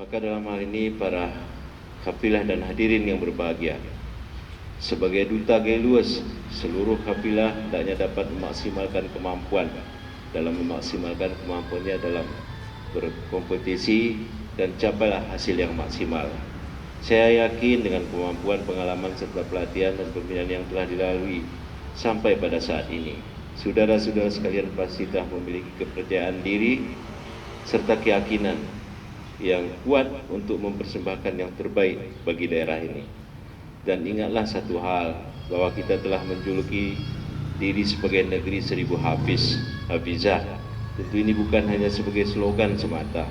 Maka dalam hal ini para kafilah dan hadirin yang berbahagia, sebagai duta G-Lues, seluruh kafilah hendaknya dapat memaksimalkan kemampuan kemampuannya dalam berkompetisi dan capailah hasil yang maksimal. Saya yakin dengan kemampuan, pengalaman serta pelatihan dan pembinaan yang telah dilalui sampai pada saat ini, saudara-saudara sekalian pasti telah memiliki kepercayaan diri serta keyakinan yang kuat untuk mempersembahkan yang terbaik bagi daerah ini. Dan ingatlah satu hal, bahwa kita telah menjuluki diri sebagai negeri 1000 hafizah. Tentu ini bukan hanya sebagai slogan semata,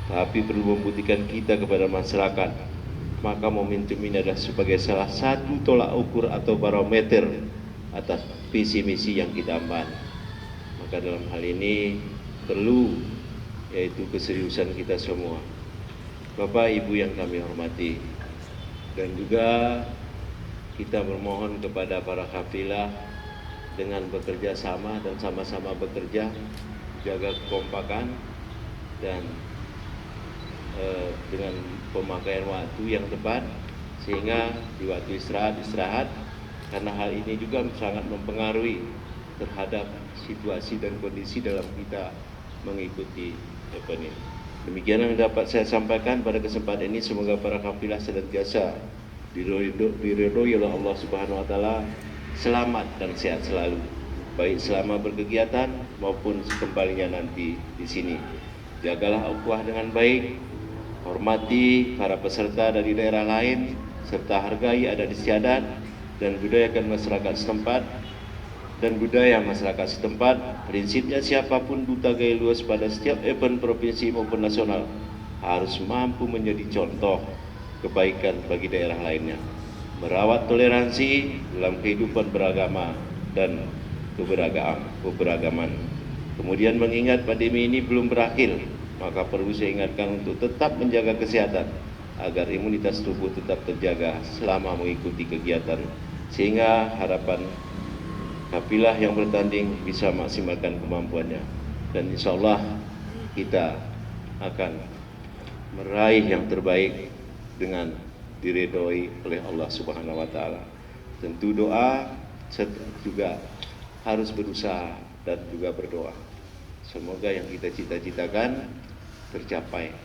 tapi perlu membuktikan kita kepada masyarakat. Maka momentum ini adalah sebagai salah satu tolak ukur atau barometer atas visi misi yang kita emban. Maka dalam hal ini perlu yaitu keseriusan kita semua. Bapak Ibu yang kami hormati, dan juga kita bermohon kepada para kafilah dengan bekerja sama dan sama-sama bekerja, jaga kekompakan dan dengan pemakaian waktu yang tepat, sehingga di waktu istirahat, karena hal ini juga sangat mempengaruhi terhadap situasi dan kondisi dalam kita mengikuti event ini. Demikian yang dapat saya sampaikan pada kesempatan ini. Semoga para kafilah senantiasa diridhoi oleh Allah Subhanahu wa taala, selamat dan sehat selalu, baik selama berkegiatan maupun sekembalinya nanti di sini. Jagalah ukhuwah dengan baik, hormati para peserta dari daerah lain, serta hargai adat istiadat dan budayakan masyarakat setempat. Dan budaya masyarakat setempat, prinsipnya siapapun duta G-Lues pada setiap event provinsi maupun nasional harus mampu menjadi contoh kebaikan bagi daerah lainnya, merawat toleransi dalam kehidupan beragama dan keberagaman. Kemudian mengingat pandemi ini belum berakhir, maka perlu saya ingatkan untuk tetap menjaga kesehatan agar imunitas tubuh tetap terjaga selama mengikuti kegiatan, sehingga harapan kafilah yang bertanding bisa maksimalkan kemampuannya, dan insya Allah kita akan meraih yang terbaik dengan diridhoi oleh Allah Subhanahu wa taala. Tentu doa juga harus berusaha dan juga berdoa. Semoga yang kita cita-citakan tercapai.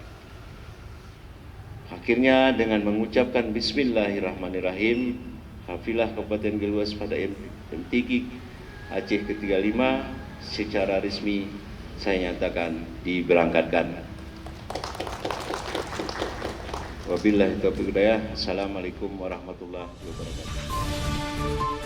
Akhirnya dengan mengucapkan Bismillahirrahmanirrahim, kafilah Kabupaten G-Lues pada MTQ Aceh ke-35 secara resmi saya nyatakan diberangkatkan. Wabillahi taufiq hidayah. Assalamualaikum warahmatullahi wabarakatuh.